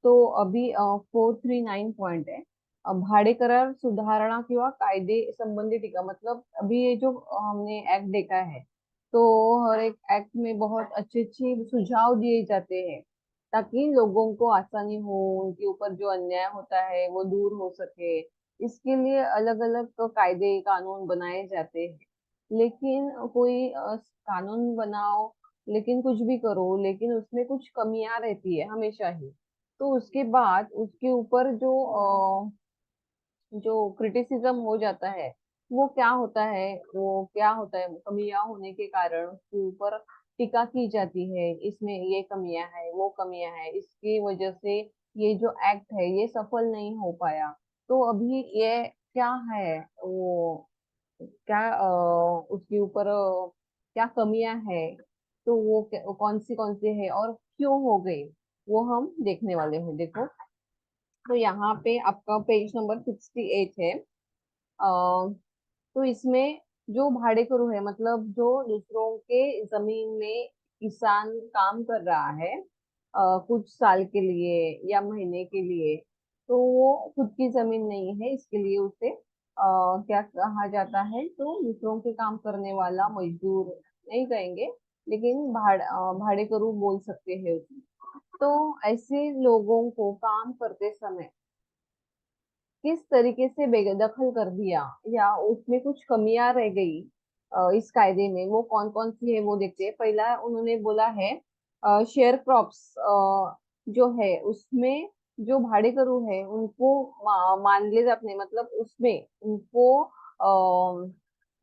तो अभी 439 पॉइंट आहे. भाडे करार सुधारणा किंवा कायदे संबंधी टीका, मतलब अभी ये जो हमने एक्ट देखा है, तो हर एक एक्ट में बहुत अच्छे अच्छे सुझाव दिए जाते हैं ताकि लोगों को आसानी हो, उनके ऊपर जो अन्याय होता है वो दूर हो सके। इसके लिए अलग अलग तो कायदे कानून बनाए जाते हैं। लेकिन कोई कानून बनाओ, लेकिन कुछ भी करो, लेकिन उसमें कुछ कमियां रहती है हमेशा ही। तो उसके बाद उसके ऊपर जो क्रिटिसिज्म हो जाता है, वो क्या होता है, वो क्या होता है, कमियां होने के कारण उसके ऊपर टीका की जाती है, इसमें ये कमियां है, वो कमियां है, इसकी वजह से ये जो एक्ट है ये सफल नहीं हो पाया। तो अभी ये क्या है, वो क्या उसके ऊपर क्या कमियां है, तो वो कौन सी है और क्यों हो गई, वो हम देखने वाले हैं। देखो, तो यहाँ पे आपका पेज नंबर 68 है। तो इसमें जो भाड़ेकरू है, मतलब जो दूसरों के जमीन में किसान काम कर रहा है कुछ साल के लिए या महीने के लिए, तो वो खुद की जमीन नहीं है, इसके लिए उसे क्या कहा जाता है, तो दूसरों के काम करने वाला मजदूर नहीं कहेंगे, लेकिन भाड़ेकरू बोल सकते हैं उसे। तो ऐसे लोगों को काम करते समय किस तरीके से बेदखल कर दिया या उसमें कुछ कमियां रह गई इस कायदे में, वो कौन कौन सी है वो देखते हैं। पहला उन्होंने बोला है शेयर क्रॉप्स जो है उसमें जो भाड़ेकरू है उनको मान ले अपने, मतलब उसमें उनको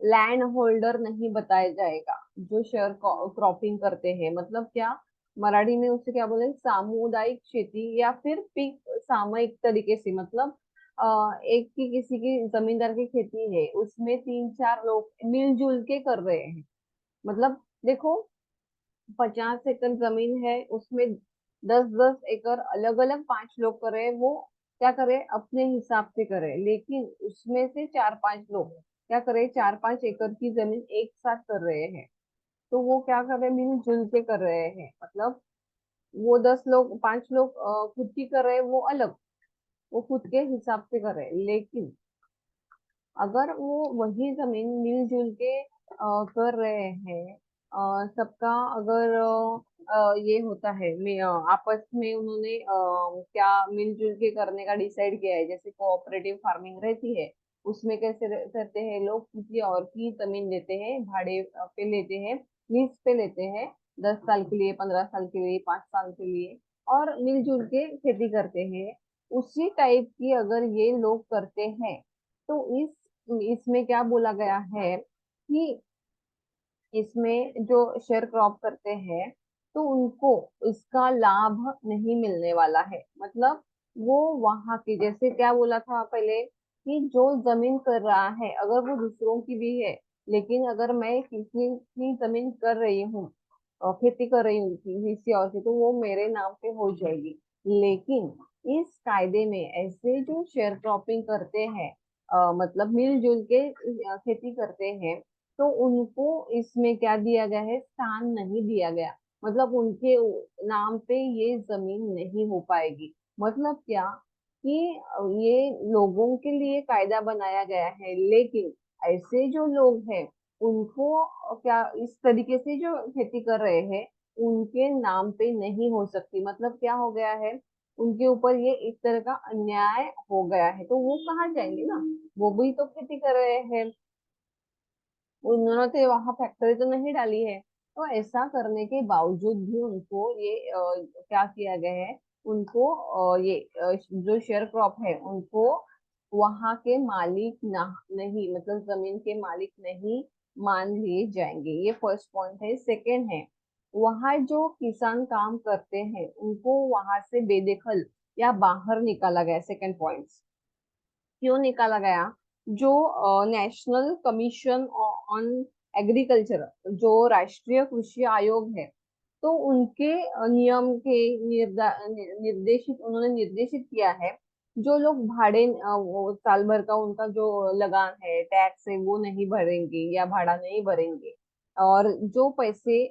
लैंड होल्डर नहीं बताया जाएगा। जो शेयर क्रॉपिंग करते हैं, मतलब क्या, मराठी में उसे क्या बोले, सामुदायिक खेती या फिर पीक सामयिक तरीके से, मतलब एक की किसी की जमींदार की खेती है, उसमें तीन चार लोग मिलजुल के कर रहे हैं। मतलब देखो, 50 एकड़ जमीन है, उसमें 10-10 एकड़ अलग अलग पांच लोग कर रहे हैं, वो क्या करे, अपने हिसाब से करे, लेकिन उसमें से चार पांच लोग क्या करे, 4-5 एकड़ की जमीन एक साथ कर रहे हैं। तो वो क्या कर रहे हैं, मिलजुल के कर रहे हैं, मतलब वो 10 लोग, 5 लोग खुद की कर रहे हैं, वो अलग, वो खुद के हिसाब से कर रहे हैं। लेकिन अगर वो वही जमीन मिलजुल के कर रहे हैं, सबका अगर ये होता है, आपस में उन्होंने क्या मिलजुल के करने का डिसाइड किया है, जैसे कोऑपरेटिव फार्मिंग रहती है, उसमें कैसे करते हैं लोग, किसी और की जमीन लेते हैं, भाड़े पे लेते हैं, लीज पे लेते हैं, 10 साल के लिए, 15 साल के लिए, 5 साल के लिए, और मिलजुल के खेती करते हैं। उसी टाइप की अगर ये लोग करते हैं, तो इसमें क्या बोला गया है कि इसमें जो शेयर क्रॉप करते हैं, तो उनको इसका लाभ नहीं मिलने वाला है। मतलब वो वहां की, जैसे क्या बोला था पहले, कि जो जमीन कर रहा है अगर वो दूसरों की भी है, लेकिन अगर मैं किसी की जमीन कर रही हूँ और खेती कर रही हूँ किसी और की, तो वो मेरे नाम पे हो जाएगी। लेकिन इस कायदे में ऐसे जो शेयर क्रॉपिंग करते हैं, मतलब मिलजुल के खेती करते हैं, तो उनको इसमें क्या दिया गया है, स्थान नहीं दिया गया। मतलब उनके नाम पे ये जमीन नहीं हो पाएगी। मतलब क्या, कि ये लोगों के लिए कायदा बनाया गया है, लेकिन ऐसे जो लोग हैं उनको क्या, इस तरीके से जो खेती कर रहे हैं उनके नाम पे नहीं हो सकती। मतलब क्या हो गया है, उनके ऊपर ये एक तरह का अन्याय हो गया है, तो वो कहाँ जाएंगे ना, वो भी तो खेती कर रहे हैं, उन्होंने तो वहां फैक्ट्री तो नहीं डाली है। तो ऐसा करने के बावजूद भी उनको ये क्या किया गया है, उनको जो शेयर क्रॉप है उनको वहां के मालिक ना, नहीं, मतलब जमीन के मालिक नहीं मान लिए जाएंगे। ये फर्स्ट पॉइंट है। सेकंड है, वहां जो किसान काम करते हैं उनको वहां से बेदखल या बाहर निकाला गया। सेकंड पॉइंट क्यों निकाला गया, जो नेशनल कमीशन ऑन एग्रीकल्चर, जो राष्ट्रीय कृषि आयोग है, तो उनके नियम के निर्देशित, उन्होंने निर्देशित किया है, जो लोग भाड़े वो साल भर का उनका जो लगान है, टैक्स है, वो नहीं भरेंगे या भाड़ा नहीं भरेंगे, और जो पैसे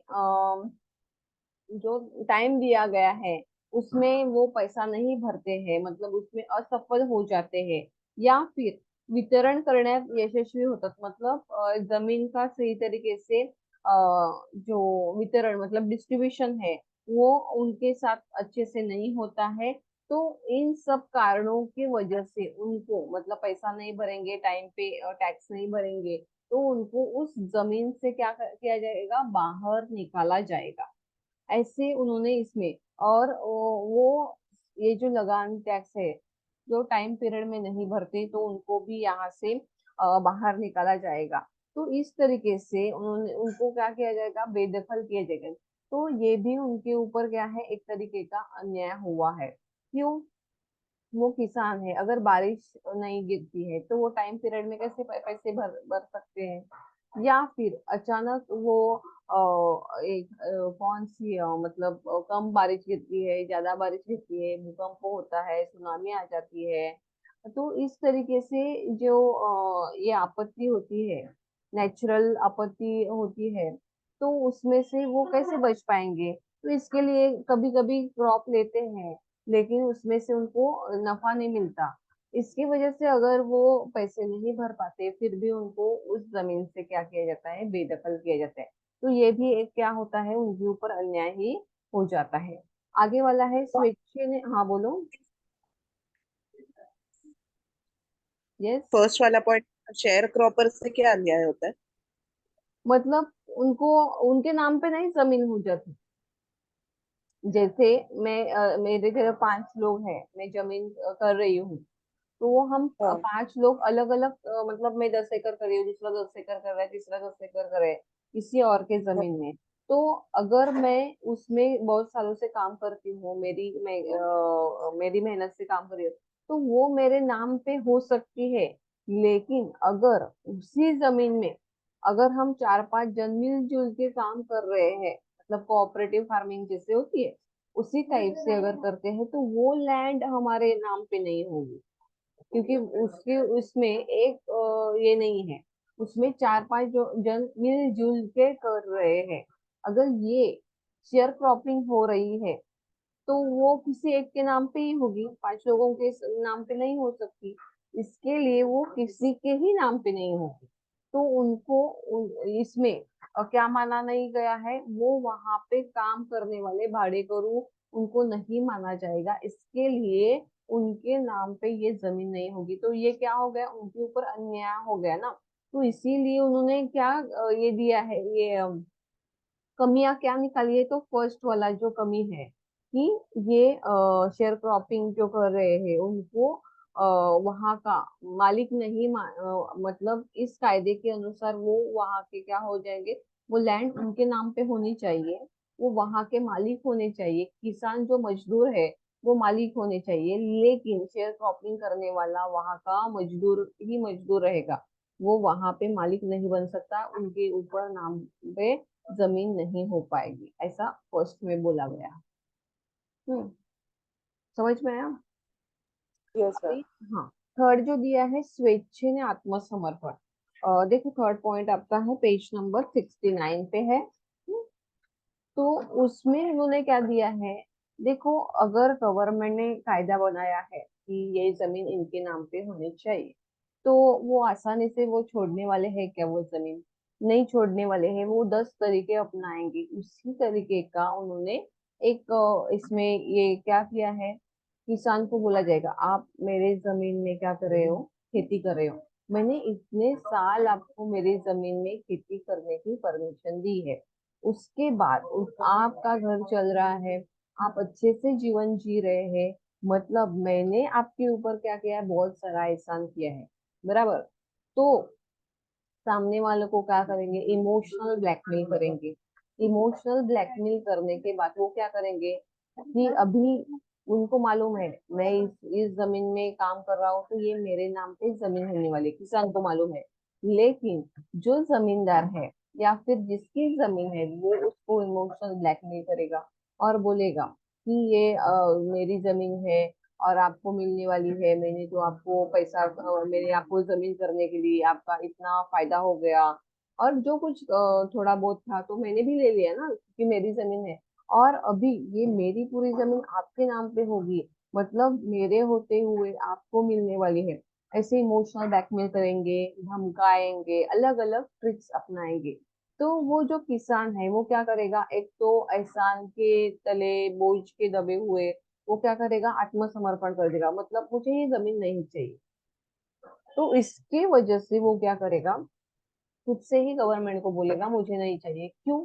जो टाइम दिया गया है उसमें वो पैसा नहीं भरते हैं, मतलब उसमें असफल हो जाते हैं, या फिर वितरण करण्यात यशस्वी होतात, मतलब जमीन का सही तरीके से जो वितरण मतलब डिस्ट्रीब्यूशन है वो उनके साथ अच्छे से नहीं होता है। तो इन सब कारणों की वजह से उनको मतलब पैसा नहीं भरेंगे टाइम पे और टैक्स नहीं भरेंगे, तो उनको उस जमीन से क्या किया जाएगा, बाहर निकाला जाएगा। ऐसे उन्होंने इसमें, और वो ये जो लगान टैक्स है जो टाइम पीरियड में नहीं भरते तो उनको भी यहाँ से बाहर निकाला जाएगा। तो इस तरीके से उन्होंने उनको क्या किया जाएगा, बेदखल किया जाएगा। तो ये भी उनके ऊपर क्या है, एक तरीके का अन्याय हुआ है। क्यों? वो किसान है, अगर बारिश नहीं गिरती है तो वो टाइम पीरियड में कैसे पैसे भर भर सकते हैं? या फिर अचानक वो एक कौन सी मतलब कम बारिश गिरती है, ज्यादा बारिश गिरती है, भूकंप होता है, सुनामी आ जाती है। तो इस तरीके से जो ये आपत्ति होती है, नेचुरल आपत्ति होती है, तो उसमें से वो कैसे बच पाएंगे? तो इसके लिए कभी कभी क्रॉप लेते हैं, लेकिन उसमें से उनको नफा नहीं मिलता। इसकी वजह से अगर वो पैसे नहीं भर पाते, फिर भी उनको उस जमीन से क्या किया जाता है, बेदखल किया जाता है। तो ये भी एक क्या होता है, उनके ऊपर अन्याय ही हो जाता है। आगे वाला है स्वेच्छा ने, हाँ बोलो। यस। फर्स्ट वाला पॉइंट, शेयर क्रॉपर से क्या अन्याय होता है? मतलब उनको उनके नाम पे नहीं जमीन हो जाती। जैसे मेरे घर 5 लोग हैं, मैं जमीन कर रही हूँ, तो वो हम हाँ। 5 लोग अलग अलग, मतलब मैं 10 एकड़ कर रही हूँ, दूसरा 10 एकड़ कर रहा है, तीसरा 10 एकड़ कर रहा है किसी और के जमीन में। तो अगर मैं उसमें बहुत सालों से काम करती हूँ, मेरी मेहनत से काम कर रही हूँ, तो वो मेरे नाम पे हो सकती है। लेकिन अगर उसी जमीन में अगर हम 4-5 जन मिलजुल के काम कर रहे हैं, मतलब कोऑपरेटिव फार्मिंग जैसे होती है, उसी टाइप से अगर करते हैं, तो वो लैंड हमारे नाम पे नहीं होगी। क्योंकि उसके उसमें एक ये नहीं है, उसमें 4-5 जो जन मिलजुल के कर रहे हैं। अगर ये शेयर क्रॉपिंग हो रही है, तो वो किसी एक के नाम पे ही होगी, 5 लोगों के नाम पे नहीं हो सकती। इसके लिए वो किसी के ही नाम पे नहीं होगी। तो उनको इसमें क्या माना नहीं गया है, वो वहां पे काम करने वाले भाड़ेकरू, उनको नहीं माना जाएगा। इसके लिए उनके नाम पे ये जमीन नहीं होगी। तो ये क्या हो गया, उनके ऊपर अन्याय हो गया ना। तो इसीलिए उन्होंने क्या ये दिया है, ये कमियां क्या निकाली है। तो फर्स्ट वाला जो कमी है कि ये शेयर क्रॉपिंग जो कर रहे हैं उनको वहां का मालिक नहीं मतलब इस कायदे के अनुसार वो वहां के क्या हो जाएंगे, वो लैंड उनके नाम पे होनी चाहिए, वो वहां के मालिक होने चाहिए, किसान जो मजदूर है वो मालिक होने चाहिए। लेकिन शेयर क्रॉपिंग करने वाला वहां का मजदूर ही मजदूर रहेगा, वो वहां पे मालिक नहीं बन सकता, उनके ऊपर नाम पे जमीन नहीं हो पाएगी, ऐसा फर्स्ट में बोला गया। हम्म। समझ में आया? Yes ma'am. अभी हाँ, थर्ड जो दिया है स्वेच्छा ने आत्मसमर्पण। देखो थर्ड पॉइंट आपका है पेज नंबर 69 पे है। तो उसमें उन्होंने क्या दिया है, देखो अगर गवर्नमेंट ने कायदा बनाया है कि ये जमीन इनके नाम पे होनी चाहिए, तो वो आसानी से वो छोड़ने वाले हैं क्या? वो जमीन नहीं छोड़ने वाले हैं, वो 10 तरीके अपनाएंगे। उसी तरीके का उन्होंने एक इसमें ये क्या किया है, किसान को बोला जाएगा आप मेरे जमीन में क्या कर रहे हो, खेती कर रहे हो, मैंने इतने साल आपको मेरी जमीन में खेती करने की परमिशन दी है, उसके बाद आपका घर चल रहा है, आप अच्छे से जीवन जी रहे हैं, मतलब मैंने आपके ऊपर क्या किया है, बहुत सारा एहसान किया है, बराबर। तो सामने वालों को क्या करेंगे, इमोशनल ब्लैकमेल करेंगे। इमोशनल ब्लैकमेल करने के बाद वो क्या करेंगे कि अभी उनको मालूम है मैं इस जमीन में काम कर रहा हूँ, तो ये मेरे नाम पे जमीन होने वाली है, किसान को मालूम है। लेकिन जो जमींदार है या फिर जिसकी जमीन है, वो उसको इमोशनल ब्लैकमेल करेगा और बोलेगा कि ये मेरी जमीन है और आपको मिलने वाली है, मैंने तो आपको पैसा मैंने आपको जमीन करने के लिए आपका इतना फायदा हो गया, और जो कुछ थोड़ा बहुत था तो मैंने भी ले लिया ना, क्योंकि मेरी जमीन है। और अभी ये मेरी पूरी जमीन आपके नाम पे होगी, मतलब मेरे होते हुए आपको मिलने वाली है। ऐसे इमोशनल ब्लैकमेल करेंगे, धमकाएंगे, अलग अलग ट्रिक्स अपनाएंगे। तो वो जो किसान है वो क्या करेगा, एक तो एहसान के तले बोझ के दबे हुए वो क्या करेगा, आत्मसमर्पण कर देगा, मतलब मुझे ये जमीन नहीं चाहिए। तो इसके वजह से वो क्या करेगा, खुद से ही गवर्नमेंट को बोलेगा मुझे नहीं चाहिए। क्यों?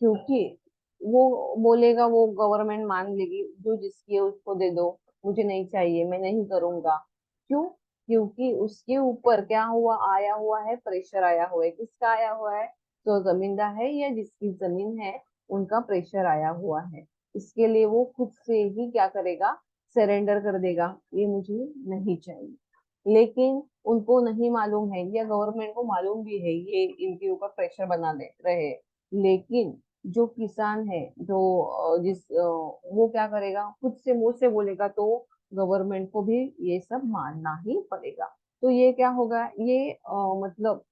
क्योंकि वो बोलेगा, वो गवर्नमेंट मान लेगी जो जिसकी है उसको दे दो, मुझे नहीं चाहिए, मैं नहीं करूंगा। क्यों? क्योंकि उसके ऊपर क्या हुआ, आया हुआ है प्रेशर, आया हुआ है। किसका आया हुआ है? जो जमींदार है या जिसकी जमीन है, उनका प्रेशर आया हुआ है। इसके लिए वो खुद से ही क्या करेगा, सरेंडर कर देगा, ये मुझे नहीं चाहिए। लेकिन उनको नहीं मालूम है या गवर्नमेंट को मालूम भी है ये इनके ऊपर प्रेशर बना दे रहे हैं। लेकिन जो किसान है, जो वो क्या करेगा, खुद से मुंह से बोलेगा तो गवर्नमेंट को भी ये सब मानना ही पड़ेगा। तो ये क्या होगा, ये मतलब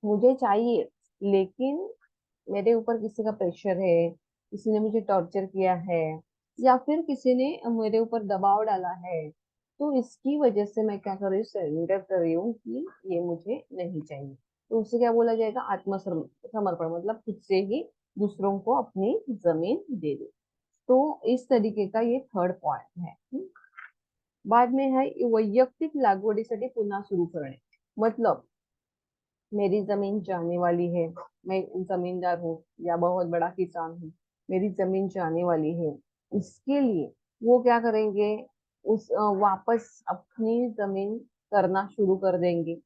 मुझे चाहिए, लेकिन मेरे ऊपर किसी का प्रेशर है, किसी ने मुझे टॉर्चर किया है, या फिर किसी ने मेरे ऊपर दबाव डाला है, तो इसकी वजह से मैं क्या कर रही हूँ, सरेंडर कर रही हूँ कि ये मुझे नहीं चाहिए। तो उससे क्या बोला जाएगा, आत्मसमर्पण, मतलब खुद से ही दूसरों को अपनी जमीन दे दे। तो इस तरीके का ये थर्ड पॉइंट है। बाद में है वैयक्तिक लागवडीसाठी पुन्हा सुरू करणे, मतलब मेरी जमीन जाने वाली है, मैं जमींदार हूँ या बहुत बड़ा किसान हूँ, मेरी जमीन जाने वाली है। इसके लिए वो क्या करेंगे, वापस अपनी जमीन करना शुरू कर देंगे।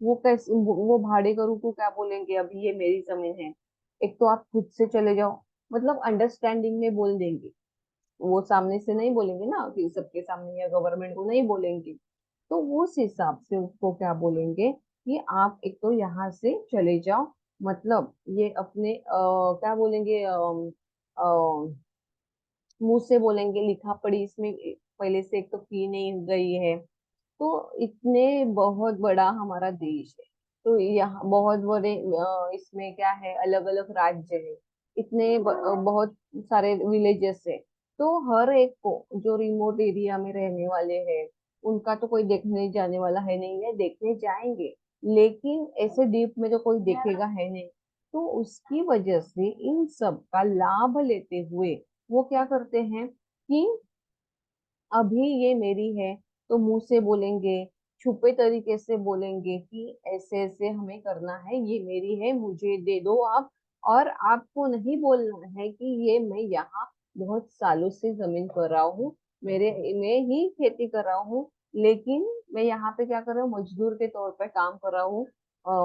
वो कैसे, वो भाड़े करू को क्या बोलेंगे, अभी ये मेरी जमीन है, एक तो आप खुद से चले जाओ, मतलब अंडरस्टैंडिंग में बोल देंगे। वो सामने से नहीं बोलेंगे ना, कि सबके सामने या गवर्नमेंट को नहीं बोलेंगे। तो उस हिसाब से उसको क्या बोलेंगे कि आप एक तो यहाँ से चले जाओ, मतलब ये अपने क्या बोलेंगे, मुंह से बोलेंगे, लिखा पढ़ी इसमें पहले से एक तो की नहीं गई है। तो इतने बहुत बड़ा हमारा देश है, तो यहाँ बहुत बड़े इसमें क्या है, अलग अलग राज्य है, इतने बहुत सारे विलेजेस है। तो हर एक को जो रिमोट एरिया में रहने वाले हैं, उनका तो कोई देखने जाने वाला है नहीं, है देखने जाएंगे, लेकिन ऐसे डीप में तो कोई देखेगा है नहीं। तो उसकी वजह से इन सब का लाभ लेते हुए वो क्या करते हैं कि अभी ये मेरी है, तो मुंह से बोलेंगे, छुपे तरीके से बोलेंगे कि ऐसे ऐसे हमें करना है, ये मेरी है, मुझे दे दो आप। और आपको नहीं बोलना है कि ये मैं यहाँ बहुत सालों से जमीन कर रहा हूँ, मेरे मैं ही खेती कर रहा हूँ, लेकिन मैं यहाँ पे क्या कर रहा हूँ, मजदूर के तौर पे काम कर रहा हूँ,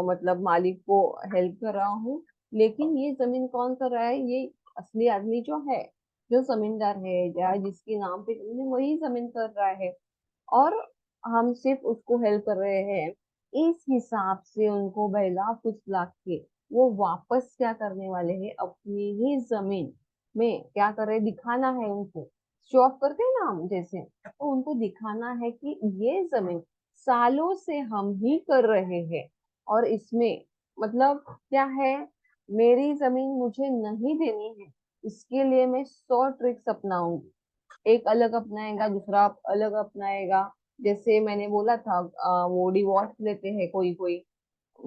मतलब मालिक को हेल्प कर रहा हूँ। लेकिन ये जमीन कौन कर रहा है, ये असली आदमी जो है, जो जमींदार है या जिसके नाम पे जमीन है, वही जमीन कर रहा है। और हम सिर्फ उसको हेल्प कर रहे हैं। इस हिसाब से उनको बहला फुसला के वो वापस क्या करने वाले हैं, अपनी ही जमीन में क्या कर रहे हैं, दिखाना है उनको। शो ऑफ करते हैं ना हम जैसे, तो उनको दिखाना है कि ये जमीन सालों से हम ही कर रहे हैं, और इसमें मतलब क्या है, मेरी जमीन मुझे नहीं देनी है, इसके लिए मैं 100 ट्रिक्स अपनाऊंगी। एक अलग अपनाएगा, दूसरा अलग अपनाएगा। जैसे मैंने बोला था, वो डिवोर्स लेते हैं कोई कोई,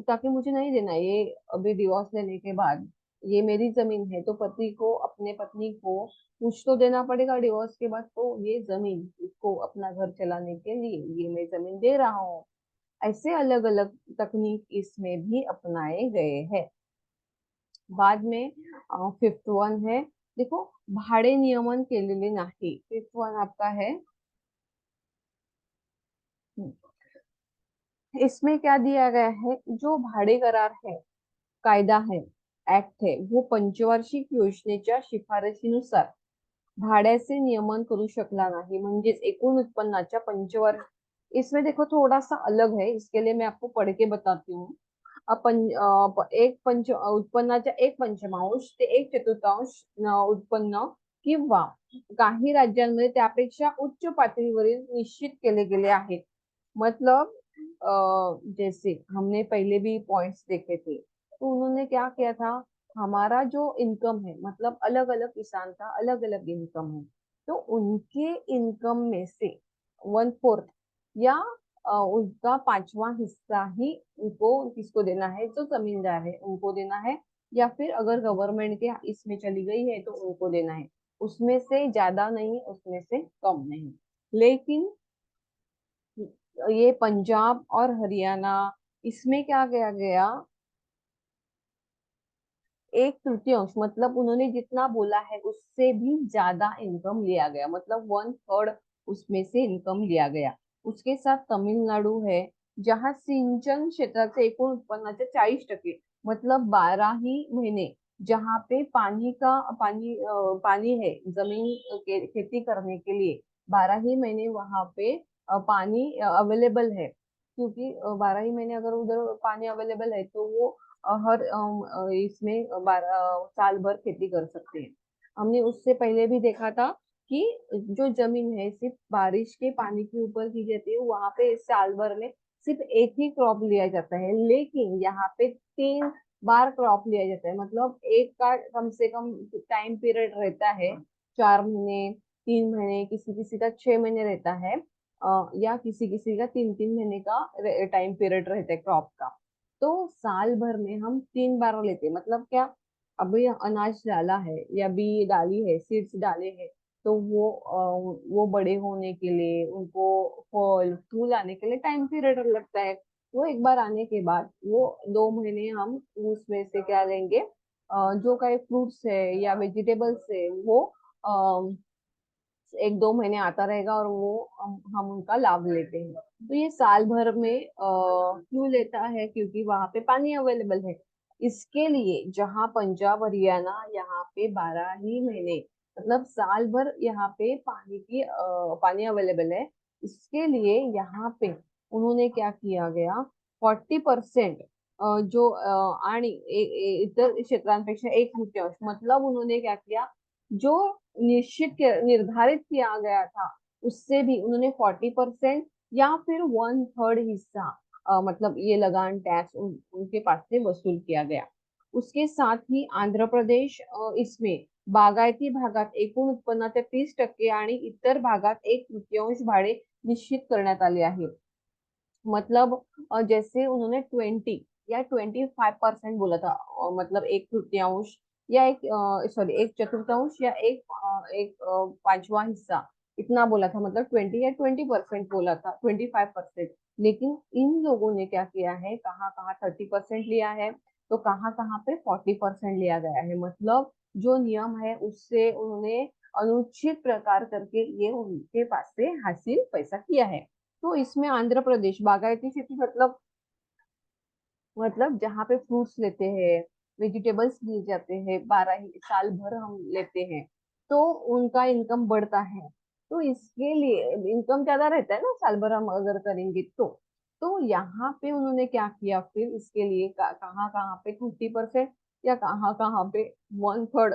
ताकि मुझे नहीं देना ये, अभी डिवोर्स लेने के बाद ये मेरी जमीन है, तो पति को अपने पत्नी को कुछ तो देना पड़ेगा डिवोर्स के बाद, तो ये जमीन इसको अपना घर चलाने के लिए ये मैं जमीन दे रहा हूँ। ऐसे अलग अलग तकनीक इसमें भी अपनाए गए हैं। बाद में फिफ्थ वन है, देखो, भाडे नियमन केलेले नाही, फिफ्थ वन आपका है। इसमें क्या दिया गया है, जो भाडे करार है, कायदा है, ऍक्ट है, वो पंचवार्षिक योजनेच्या शिफारसीनुसार भाड्याचे नियमन करू शकला नाही, म्हणजेच एकूण उत्पन्नाच्या पंचवार्षिक। इसमें देखो थोड़ा सा अलग है, इसके लिए मैं आपको पढ़ के बताती हूँ। एक पंच उत्पन्नाच्या एक पंचमांश ते एक चतुर्थांश उत्पन्न किंवा काही राज्यांमध्ये त्यापेक्षा उच्च पातळीवरील निश्चित केले गेले आहेत। मतलब जैसे हमने पहले भी पॉइंट्स देखे थे, तो उन्होंने क्या किया था, हमारा जो इनकम है, मतलब अलग अलग किसान का अलग अलग इनकम है, तो उनके इनकम में से 1/4 या उसका 5वां हिस्सा ही उनको किसको देना है, जो जमींदार है उनको देना है, या फिर अगर गवर्नमेंट के इसमें चली गई है तो उनको देना है। उसमें से ज्यादा नहीं, उसमें से कम नहीं। लेकिन ये पंजाब और हरियाणा, इसमें क्या किया गया, 1/3, मतलब उन्होंने जितना बोला है उससे भी ज्यादा इनकम लिया गया, मतलब 1/3 उसमें से इनकम लिया गया। उसके साथ तमिलनाडु है, जहां सिंचन क्षेत्राचे एकूण उत्पन्नाचे 40%, मतलब 12 ही महीने जहाँ पे पानी है जमीन के खेती करने के लिए, 12 ही महीने वहां पे पानी अवेलेबल है। क्योंकि 12 ही महीने अगर उधर पानी अवेलेबल है तो वो हर इसमें 12 साल भर खेती कर सकते हैं। हमने उससे पहले भी देखा था कि जो जमीन है सिर्फ बारिश के पानी के ऊपर की जाती है, वहां पे साल भर में सिर्फ एक ही क्रॉप लिया जाता है, लेकिन यहाँ पे 3 बार क्रॉप लिया जाता है। मतलब एक का कम से कम टाइम पीरियड रहता है 4 महीने, 3 महीने, किसी किसी का 6 महीने रहता है, या किसी किसी का 3 3 महीने का टाइम पीरियड रहता है क्रॉप का। तो साल भर में हम 3 बार लेते हैं। मतलब क्या, अभी अनाज डाला है या बी डाली है, सीड्स डाले हैं, तो वो बड़े होने के लिए, उनको फल फूल आने के लिए टाइम पीरियड लगता है। वो एक बार आने के बाद वो 2 महीने हम उसमें से क्या लेंगे, जो कई फ्रूट्स है या वेजिटेबल्स है वो 1 2 महीने आता रहेगा, और वो हम उनका लाभ लेते हैं। तो ये साल भर में क्यों लेता है, क्योंकि वहां पे पानी अवेलेबल है। इसके लिए जहाँ पंजाब हरियाणा, यहाँ पे 12 ही महीने, मतलब साल भर यहाँ पे पानी अवेलेबल है। इसके लिए यहाँ पे उन्होंने क्या किया गया, 40% जो आणि इतर क्षेत्रांपेक्षा 1/3, मतलब उन्होंने क्या किया, जो निर्धारित किया गया था उससे भी उन्होंने 40% या फिर 1/3 हिस्सा, मतलब ये लगान टैक्स उनके पास से वसूल किया गया। उसके साथ ही आंध्र प्रदेश, इसमें बागायती भागात एकूण उत्पन्नाचे 30% आणि इतर भागात 1/3 भाडे निश्चित करण्यात आले आहे। मतलब जैसे उन्होंने 20 या 25% बोला था, मतलब 1/3 या 1/4 या एक 5वां हिस्सा, इतना बोला था। मतलब 20 या 20% बोला था, 25%। लेकिन इन लोगों ने क्या किया है, कहाँ कहाँ 30% लिया है, तो कहाँ कहाँ पे 40% लिया गया है। मतलब जो नियम है उससे उन्होंने अनुचित प्रकार करके ये उनके पास से हासिल पैसा किया है। तो इसमें आंध्र प्रदेश बागायती खेती, मतलब जहाँ पे फ्रूट्स लेते हैं, वेजिटेबल्स लिए जाते हैं, 12 ही साल भर हम लेते हैं, तो उनका इनकम बढ़ता है। तो इसके लिए इनकम ज्यादा रहता है ना, साल भर हम अगर करेंगे तो यहाँ पे उन्होंने क्या किया, फिर इसके लिए कहाँ कहाँ पे 30% या कहाँ कहाँ पे 1/3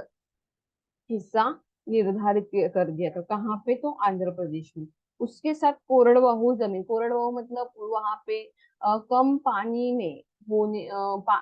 हिस्सा निर्धारित कर दिया था। कहाँ पे, तो आंध्र प्रदेश में। उसके साथ कोरडवाहू जमीन, कोरडवाहू मतलब वहां पे कम पानी में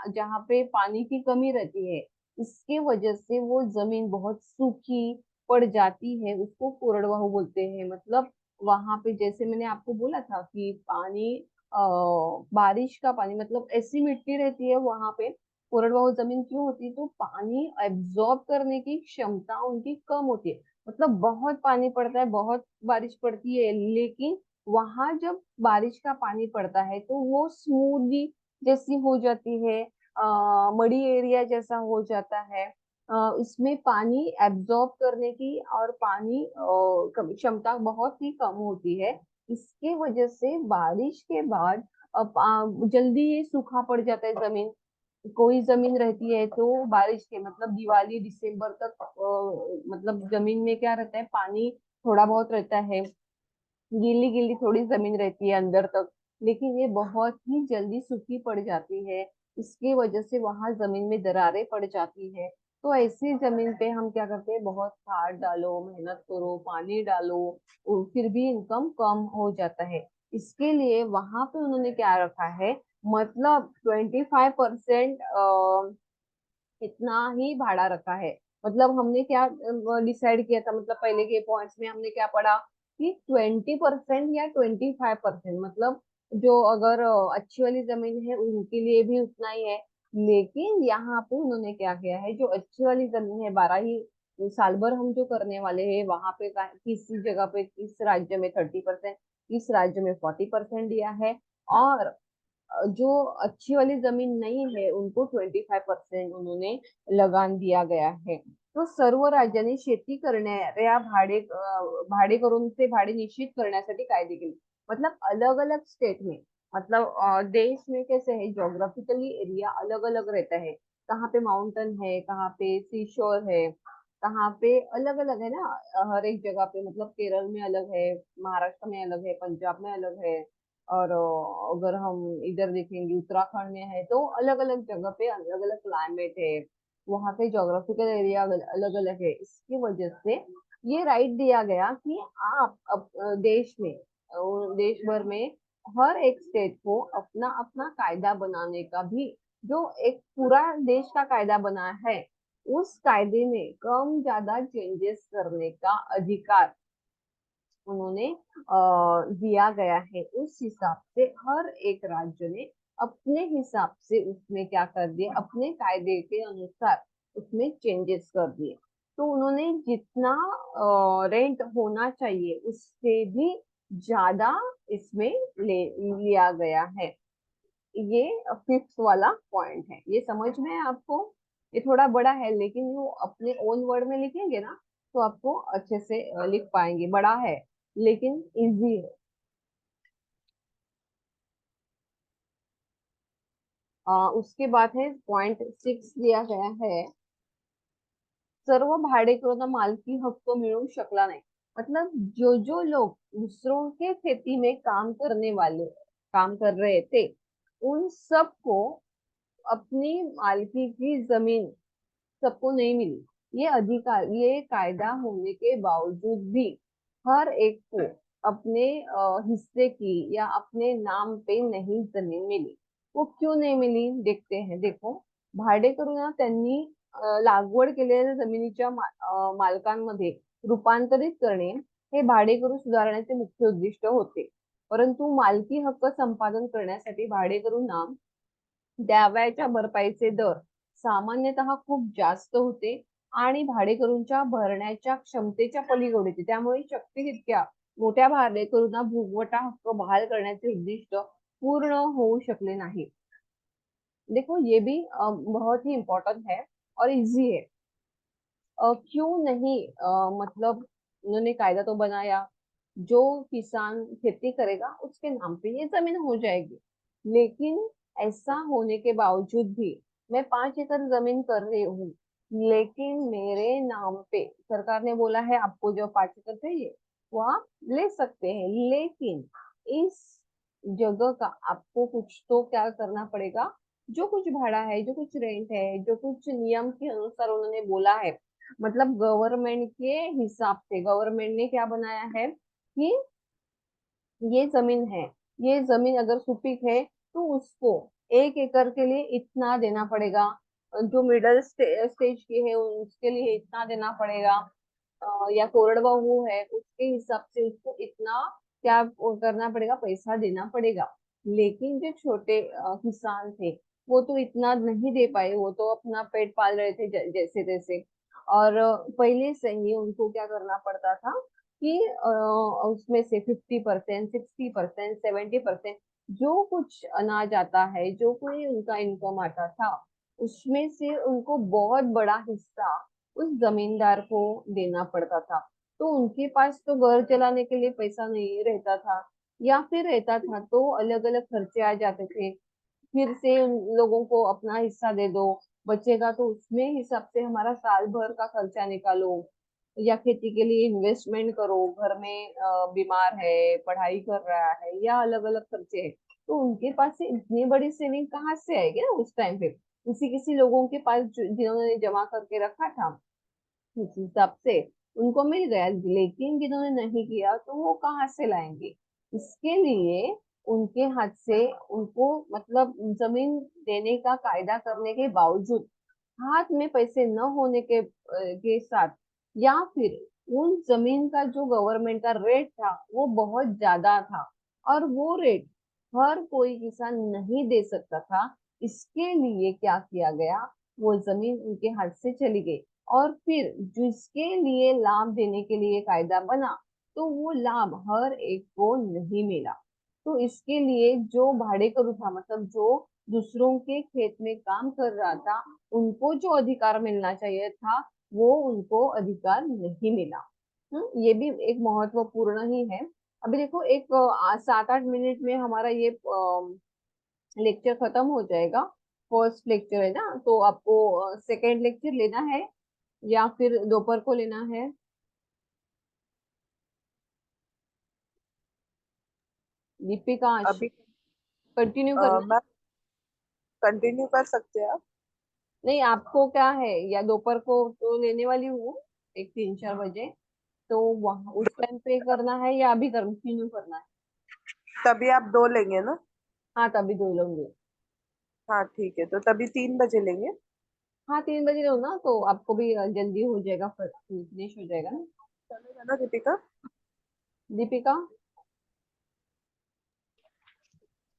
जहाँ पे पानी की कमी रहती है, इसके वजह से वो जमीन बहुत सूखी पड़ जाती है, उसको कोरडवाहू बोलते हैं। मतलब वहां पे जैसे मैंने आपको बोला था कि पानी, बारिश का पानी, मतलब ऐसी मिट्टी रहती है वहां पे, कोरडवाहू जमीन क्यों होती है, तो पानी एब्जॉर्ब करने की क्षमता उनकी कम होती है। मतलब बहुत पानी पड़ता है, बहुत बारिश पड़ती है, लेकिन वहां जब बारिश का पानी पड़ता है तो वो स्मूदी जैसी हो जाती है, मड़ी एरिया जैसा हो जाता है। इसमें पानी एब्जॉर्ब करने की और पानी क्षमता बहुत ही कम होती है। इसके वजह से बारिश के बाद जल्दी ये सूखा पड़ जाता है जमीन। कोई जमीन रहती है तो बारिश के, मतलब दिवाली दिसंबर तक, मतलब जमीन में क्या रहता है, पानी थोड़ा बहुत रहता है, गीली गीली थोड़ी जमीन रहती है अंदर तक, लेकिन ये बहुत ही जल्दी सूखी पड़ जाती है। इसकी वजह से वहां जमीन में दरारें पड़ जाती है। तो ऐसी जमीन पे हम क्या करते हैं, बहुत खाद डालो, मेहनत करो, पानी डालो, और फिर भी इनकम कम हो जाता है। इसके लिए वहां पे उन्होंने क्या रखा है, मतलब 25% इतना ही भाड़ा रखा है। मतलब हमने क्या डिसाइड किया था, मतलब पहले के पॉइंट्स में हमने क्या पढ़ा कि 20% या 25%, मतलब जो अगर अच्छी वाली जमीन है उनके लिए भी उतना ही है। लेकिन यहाँ पे उन्होंने क्या किया है, जो अच्छी वाली जमीन है 12 ही साल भर हम जो करने वाले हैं, वहां पे किसी जगह पे इस राज्य में 30%, इस राज्य में 40% दिया है। और जो अच्छी वाली जमीन नहीं है उनको 25% उन्होंने लगान दिया गया है। तो सर्व राज्यांनी शेती करणाऱ्या भाडेकरूंचे से भाडे निश्चित करण्यासाठी कायदे केले। मतलब अलग अलग स्टेट में, मतलब देश में कैसे है, जोग्राफिकली एरिया अलग अलग रहता है। कहाँ पे माउंटेन है, कहाँ पे सी शोर है, कहाँ पे अलग अलग है ना। हर एक जगह पे, मतलब केरल में अलग है, महाराष्ट्र में अलग है, पंजाब में अलग है। और अगर हम इधर देखेंगे उत्तराखंड में है, तो अलग अलग जगह पे अलग अलग क्लाइमेट है। वहाँ पे जोग्राफिकल एरिया अलग अलग है। इसकी वजह से ये राइट दिया गया कि आप देश में, देश भर में हर एक स्टेट को अपना अपना कायदा बनाने का भी, जो एक पूरा देश का कायदा बना है, उस कायदे में कम ज्यादा चेंजेस करने का अधिकार उन्होंने दिया गया है। उस हिसाब से हर एक राज्य ने अपने हिसाब से उसमें क्या कर दिया, अपने कायदे के अनुसार उसमें चेंजेस कर दिए। तो उन्होंने जितना रेंट होना चाहिए उससे भी ज्यादा इसमें ले लिया गया है। ये फिफ्थ वाला पॉइंट है। ये समझ में है आपको? ये थोड़ा बड़ा है, लेकिन वो अपने ओन वर्ड में लिखेंगे ना तो आपको अच्छे से लिख पाएंगे। बड़ा है लेकिन इजी है। उसके बाद है पॉइंट 6 दिया गया है, सर्व भाडेकरूंना मालकी हक्क मिळू शकला नाही। मतलब जो जो लोग दूसरों के खेती में काम कर रहे थे, उन सबको अपनी मालकी की जमीन सबको नहीं मिली। ये अधिकार, ये कायदा होने के बावजूद भी हर एक को अपने हिस्से की या अपने नाम पे नहीं जमीन मिली। वो क्यों नहीं मिली देखते हैं। देखो, भाडेकरूंना त्यांनी लागवड केलेल्या जमिनीच्या मालकांमध्ये रूपांतरित करणे हे भाडेकरू सुधारण्याचे मुख्य उद्दिष्ट होते। परंतु मालकी हक्क संपादन करण्यासाठी भाडेकरूंना द्यावयाच्या भरपाईचे दर सामान्यतः खूप जास्त होते आणि भाडेकरूंच्या भरण्याच्या क्षमतेच्या पलीकडे होते। त्यामुळे शक्य तितक्या मोठ्या भाडेकरूंना भोगवटा हक्क बहाल करण्याचे उद्दिष्ट पूर्ण होऊ शकले नाही। देखो, ये भी बहुत ही इम्पोर्टेंट है और इजी है। क्यों नहीं, मतलब उन्होंने कायदा तो बनाया, जो किसान खेती करेगा उसके नाम पे ये जमीन हो जाएगी। लेकिन ऐसा होने के बावजूद भी मैं 5 एकड़ जमीन कर रही हूँ, लेकिन मेरे नाम पे सरकार ने बोला है आपको जो 5 एकड़ चाहिए वो आप ले सकते हैं, लेकिन इस जगह का आपको कुछ तो क्या करना पड़ेगा। जो कुछ भाड़ा है, जो कुछ रेंट है, जो कुछ नियम के अनुसार उन्होंने बोला है, मतलब गवर्नमेंट के हिसाब से गवर्नमेंट ने क्या बनाया है कि ये जमीन है, ये जमीन अगर सुपीक है तो उसको 1 एकड़ के लिए इतना देना पड़ेगा। जो मिडल स्टेज की है उसके लिए इतना देना पड़ेगा। या कोरडवाहू है उसके हिसाब से उसको इतना क्या वो करना पड़ेगा, पैसा देना पड़ेगा। लेकिन जो छोटे किसान थे वो तो इतना नहीं दे पाए, वो तो अपना पेट पाल रहे थे जैसे तैसे। और पहले से ही उनको क्या करना पड़ता था कि उसमें से 50%, 60%, 70% जो कुछ अनाज आता है, जो कोई उनका इनकम आता था, उसमें से उनको बहुत बड़ा हिस्सा उस जमींदार को देना पड़ता था। तो उनके पास तो घर चलाने के लिए पैसा नहीं रहता था, या फिर रहता था तो अलग अलग खर्चे आ जाते थे। फिर से उन लोगों को अपना हिस्सा दे दो, बचेगा तो उसमें हिसाब से हमारा साल भर का खर्चा निकालो, या खेती के लिए इन्वेस्टमेंट करो, घर में बीमार है, पढ़ाई कर रहा है, या अलग अलग खर्चे है। तो उनके पास से इतनी बड़ी सेविंग कहाँ से आएगी ना उस टाइम पे। किसी किसी लोगों के पास जिन्होंने जमा करके रखा था उस हिसाब से उनको मिल गया, लेकिन जिन्होंने नहीं किया तो वो कहाँ से लाएंगे। इसके लिए उनके हाथ से उनको, मतलब जमीन देने का कायदा करने के बावजूद हाथ में पैसे न होने के साथ, या फिर उन जमीन का जो गवर्नमेंट का रेट था वो बहुत ज्यादा था, और वो रेट हर कोई किसान नहीं दे सकता था। इसके लिए क्या किया गया, वो जमीन उनके हाथ से चली गई, और फिर जिसके लिए लाभ देने के लिए कायदा बना, तो वो लाभ हर एक को नहीं मिला। तो इसके लिए जो भाड़ेकरू था, मतलब जो दूसरों के खेत में काम कर रहा था, उनको जो अधिकार मिलना चाहिए था, वो उनको अधिकार नहीं मिला। ये भी एक महत्वपूर्ण ही है। अभी देखो, एक 7-8 मिनट में हमारा ये लेक्चर खत्म हो जाएगा। फर्स्ट लेक्चर है ना, तो आपको सेकेंड लेक्चर लेना है या फिर दोपहर को लेना है? दीपिकांश, अभी कंटिन्यू करना है? मैम कंटिन्यू कर सकते हैं आप। नहीं, आपको क्या है, या दोपहर को तो लेने वाली हूँ, एक 3-4 बजे, तो वहाँ उस टाइम पे करना है या अभी कंटिन्यू करना है? तभी आप 2 लेंगे ना? हाँ, तभी दो लूंगी। हाँ ठीक है, तो तभी 3 बजे लेंगे। हाँ, 3 बजे लो ना, तो आपको भी जल्दी हो जाएगा, फिनिश हो जाएगा ना। चलेगा ना दीपिका? दीपिका,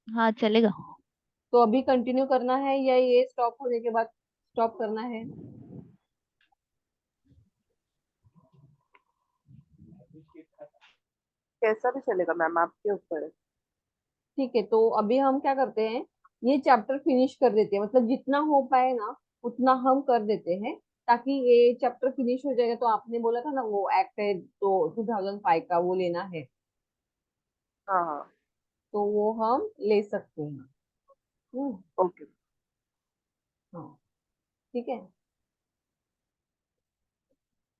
हाँ चलेगा। तो अभी कंटिन्यू करना है या ये स्टॉप होने के बाद स्टॉप करना है? कैसा भी चलेगा मैम, आपके ऊपर है। ठीक है, तो अभी हम क्या करते हैं, ये चैप्टर फिनिश कर देते हैं, मतलब जितना हो पाए ना उतना हम कर देते हैं, ताकि ये चैप्टर फिनिश हो जाएगा। तो आपने बोला था ना वो एक्ट है, तो 2005 का वो लेना है, हाँ हाँ। तो वो हम ले सकते हैं। ओके। हाँ, ठीक है,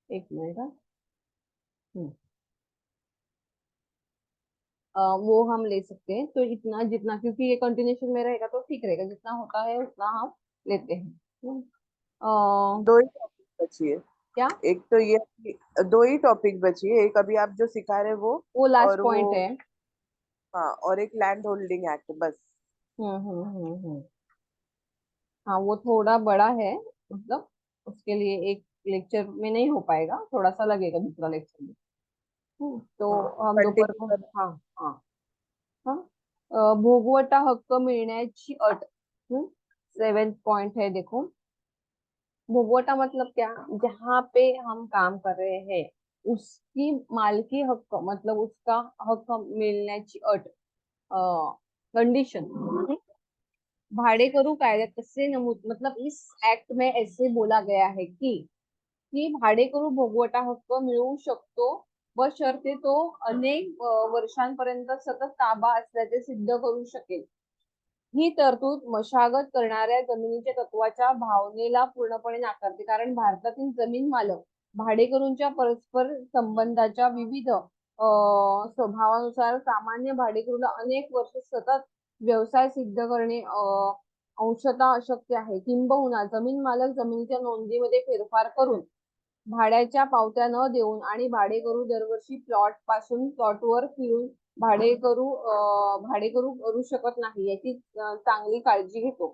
1 मिनट। हाँ। हम्म, वो हम ले सकते हैं, तो इतना जितना, क्योंकि ये कंटिन्यूशन में रहेगा तो ठीक रहेगा, जितना होता है उतना हम लेते हैं। अ, 2 ही टॉपिक बची है। क्या? एक तो ये 2 ही टॉपिक बची है, एक अभी आप जो सिखा रहे वो, वो लास्ट और वो, पॉइंट है। हाँ, और एक लैंड होल्डिंग एक्ट, बस। हम्म। हाँ, वो थोड़ा बड़ा है, मतलब उसके लिए एक लेक्चर में नहीं हो पाएगा, थोड़ा सा लगेगा दूसरा लेक्चर में। हाँ, तो हम दोपहर कंटिन्यू को, कर। हाँ हाँ हाँ, भोगवटा हक्क मिळण्याची अट। 7th पॉइंट है, देखो। भोगवटा मतलब क्या, जहाँ पे हम काम कर रहे हैं उसकी मालकी हक्क, मतलब उसका हक्क मिळण्याची अट, कंडीशन। भाडेकरू कायद्यात कसे नमूद, मतलब इस एक्ट में ऐसे बोला गया है की भाडेकरू भोगवटा हक्क मिळवू शकतो, व शर्ते तो अनेक वर्षांपर्यंत सतत ताबा असल्याचे सिद्ध करू शकेल। ही तरतूद मशागत करणाऱ्या जमिनीच्या तत्वाच्या भावनेला पूर्णपणे नाकारते, कारण भारतातील जमीन मालक भाडेकरूंच्या परस्पर संबंधाच्या विविध स्वभावानुसार सामान्य भाडेकरूला अनेक वर्ष सतत व्यवसाय सिद्ध करणे अंशतः अशक्य आहे, किंबहुना जमीन मालक जमिनीच्या नोंदीमध्ये फेरफार करून भाड्याच्या पावत्या न देऊन आणि भाडेकरू दरवर्षी प्लॉट पासून प्लॉटवर फिरून भाडेकरू करू शकत नाही, याची चांगली काळजी घेतो।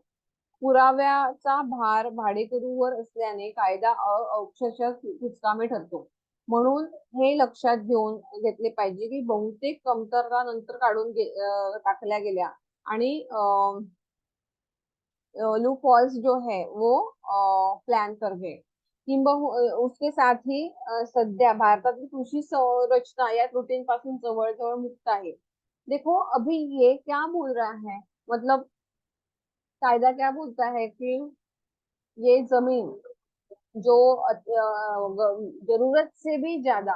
पुराव्याचा भार भाडेकरूवर असल्याने कायदा अक्षरशः कुचकामी ठरतो। म्हणून हे लक्षात घेतले पाहिजे की बहुतेक कमतरता नंतर टाकल्या गेल्या, आणि लूप हॉल्स जो है वो प्लान कर गए। किंबहु उसके साथ ही सध्या भारतातील कृषी संरचना या त्रुटींपासून जवळ-जवळ मुक्त आहे। देखो, अभी ये क्या बोल रहा है, मतलब कायदा क्या बोलता है कि ये जमीन जो जरूरत से भी ज्यादा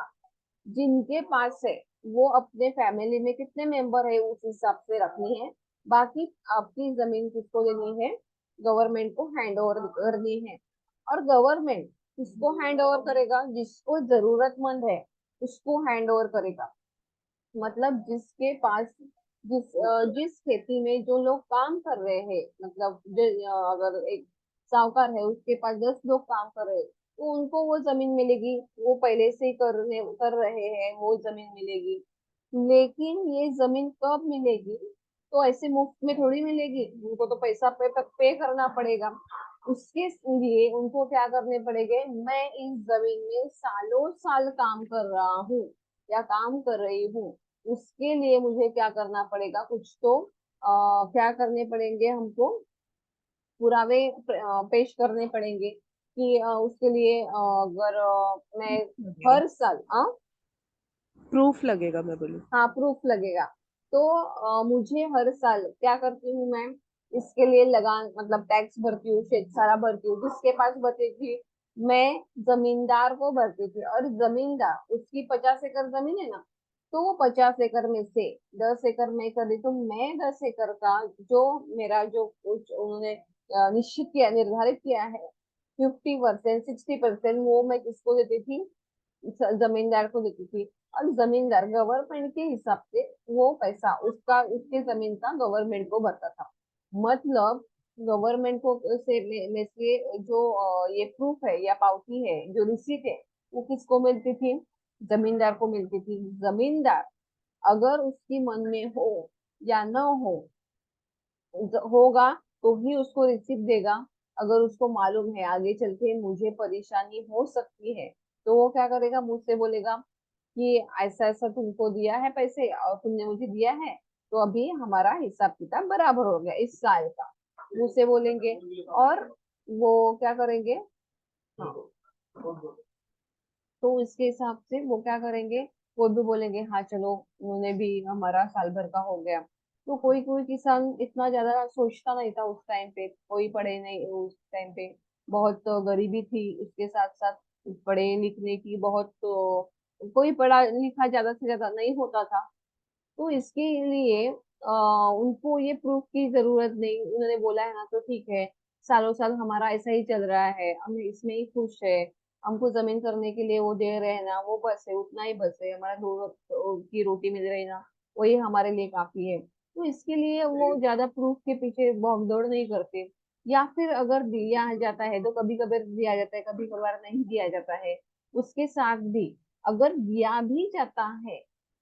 जिनके पास है, वो अपने फैमिली में कितने मेंबर है उस हिसाब से रखनी है। बाकी आपकी जमीन किसको देनी है, गवर्नमेंट को हैंड ओवर करनी है। और गवर्नमेंट किसको हैंड ओवर करेगा, जिसको जरूरतमंद है उसको हैंड ओवर करेगा। मतलब जिसके पास, जिस खेती में जो लोग काम कर रहे हैं, मतलब अगर एक साहूकार है उसके पास 10 लोग काम कर रहे हैं, तो उनको वो जमीन मिलेगी, वो पहले से ही कर रहे हैं, वो जमीन मिलेगी। लेकिन ये जमीन कब मिलेगी, तो ऐसे मुफ्त में थोड़ी मिलेगी, उनको तो पैसा पे करना पड़ेगा। उसके लिए उनको क्या करने पड़ेंगे, मैं इस जमीन में सालों साल काम कर रहा हूँ या काम कर रही हूँ, उसके लिए मुझे क्या करना पड़ेगा, कुछ तो क्या करने पड़ेंगे हमको, पुरावे पेश करने पड़ेंगे कि उसके लिए अगर मैं लगेगा, हर साल प्रूफ लगेगा मैं बोलूँ। हाँ प्रूफ लगेगा। तो मुझे हर साल क्या करती हूँ मैं, इसके लिए लगान मतलब टैक्स भरती हूँ, शेत सारा भरती हूँ, जिसके पास बची थी मैं जमींदार को भरती थी, और जमींदार उसकी 50 एकड़ जमीन है ना, तो वो 50 एकड़ में से 10 एकड़ मैं कर दी, तो मैं 10 एकड़ का जो मेरा जो कुछ उन्होंने निश्चित किया, निर्धारित किया है, 50%, 60% वो मैं किसको देती थी, जमींदार को देती थी। और जमींदार गवर्नमेंट के हिसाब से वो पैसा उसका उसके जमीन का गवर्नमेंट को भरता था। मतलब गवर्नमेंट को से में से जो ये प्रूफ है या पावती है, जो रिसीट है, वो किसको मिलती थी, जमींदार को मिलती थी। जमींदार अगर उसकी मन में हो या न हो, होगा तो ही उसको रिसीप्ट देगा। अगर उसको मालूम है आगे चल के मुझे परेशानी हो सकती है, तो वो क्या करेगा, मुझसे बोलेगा कि ऐसा ऐसा तुमको दिया है पैसे और तुमने मुझे दिया है, तो अभी हमारा हिसाब किताब बराबर हो गया इस साल का, मुझसे बोलेंगे। और वो क्या करेंगे, हाँ, तो इसके हिसाब से वो क्या करेंगे, वो भी बोलेंगे हाँ चलो उन्होंने भी हमारा साल भर का हो गया। तो कोई कोई किसान इतना ज्यादा सोचता नहीं था उस टाइम पे, कोई पढ़े नहीं उस टाइम पे, बहुत गरीबी थी, उसके साथ साथ पढ़े लिखने की बहुत कोई पढ़ा लिखा ज्यादा से ज्यादा नहीं होता था। तो इसके लिए उनको ये प्रूफ की जरूरत नहीं, उन्होंने बोला है ना तो ठीक है, सालों साल हमारा ऐसा ही चल रहा है, हम इसमें ही खुश है, हमको जमीन करने के लिए वो दे रहे हैं ना, वो बस है, उतना ही बस है, हमारा 2 वक्त की रोटी मिल रही ना, वही हमारे लिए काफी है। तो इसके लिए वो ज्यादा प्रूफ के पीछे भागदौड़ नहीं करते। या फिर अगर दिया जाता है तो कभी कभार दिया जाता है, कभी कभार नहीं दिया जाता है। उसके साथ भी अगर दिया भी जाता है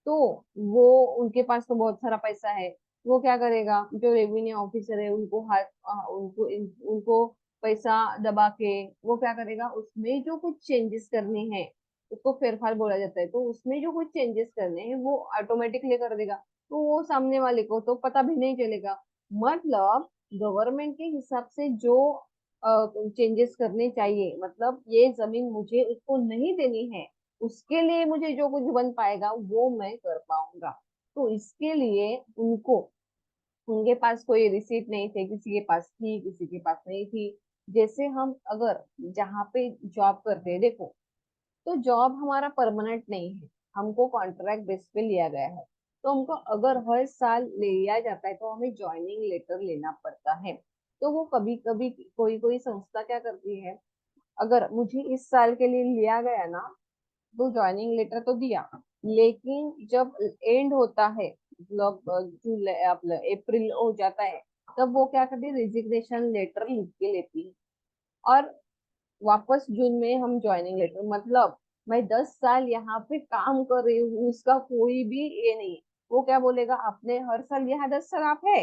तो वो उनके पास तो बहुत सारा पैसा है, वो क्या करेगा, जो रेवेन्यू ऑफिसर है उनको हाथ उनको पैसा दबा के वो क्या करेगा, उसमें जो कुछ चेंजेस करने हैं, उसको फेरफार बोला जाता है, तो उसमें जो कुछ चेंजेस करने हैं वो ऑटोमेटिकली कर देगा, तो वो सामने वाले को तो पता भी नहीं चलेगा। मतलब गवर्नमेंट के हिसाब से जो चेंजेस करने चाहिए, मतलब ये जमीन मुझे उसको नहीं देनी है, उसके लिए मुझे जो कुछ बन पाएगा वो मैं कर पाऊंगा। तो इसके लिए उनको, उनके पास कोई रिसीट नहीं थे, किसी के पास थी किसी के पास नहीं थी। जैसे हम अगर जहाँ पे जॉब करते हैं, देखो, तो जॉब हमारा परमानेंट नहीं है, हमको कॉन्ट्रैक्ट बेस पे लिया गया है। तो हमको अगर हर साल ले लिया जाता है तो हमें ज्वाइनिंग लेटर लेना पड़ता है। तो वो कभी कभी कोई कोई संस्था क्या करती है, अगर मुझे इस साल के लिए लिया गया ना, तो ज्वाइनिंग लेटर तो दिया, लेकिन जब एंड होता है, मतलब जुलाई अपना अप्रैल हो जाता है, तब वो क्या करती है, रिजिग्नेशन लेटर लिख के लेती है। और वापस जून में हम ज्वाइनिंग लेटर, मतलब मैं 10 साल यहाँ पे काम कर रही हूँ, उसका कोई भी ये नहीं। वो क्या बोलेगा, आपने हर साल यहाँ 10 साल आप है,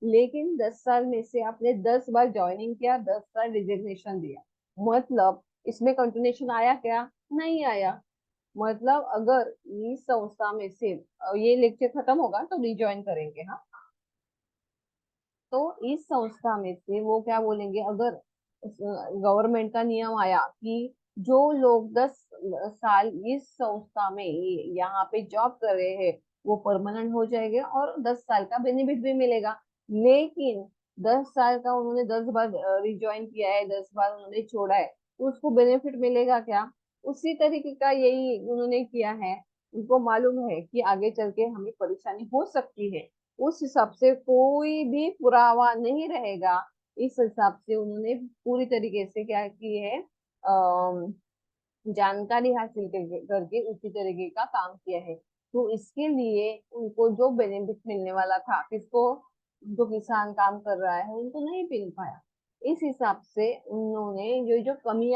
लेकिन 10 साल में से आपने 10 बार ज्वाइनिंग किया, 10 साल रिजिग्नेशन दिया, मतलब इसमें कंटिन्यूशन आया क्या, नहीं आया। मतलब अगर इस संस्था में से ये लेक्चर खत्म होगा तो रिज्वाइन करेंगे, हाँ। तो इस संस्था में से वो क्या बोलेंगे, अगर गवर्नमेंट का नियम आया कि जो लोग 10 साल इस संस्था में यहाँ पे जॉब कर रहे हैं वो परमानेंट हो जाएंगे और 10 साल का बेनिफिट भी मिलेगा। लेकिन 10 साल का उन्होंने 10 बार रिज्वाइन किया है, 10 बार उन्होंने छोड़ा है, तो उसको बेनिफिट मिलेगा क्या, उसी तरीके का यही उन्होंने किया है। उनको मालूम है कि आगे चल के हमें परेशानी हो सकती है, उस हिसाब से कोई भी पुरावा नहीं रहेगा, इस हिसाब से उन्होंने पूरी तरीके से क्या की है, जानकारी हासिल करके उसी तरीके का काम किया है। तो इसके लिए उनको जो बेनिफिट मिलने वाला था, किसको, जो किसान काम कर रहा है उनको नहीं मिल पाया। इस हिसाब से उन्होंने जो जो कमियां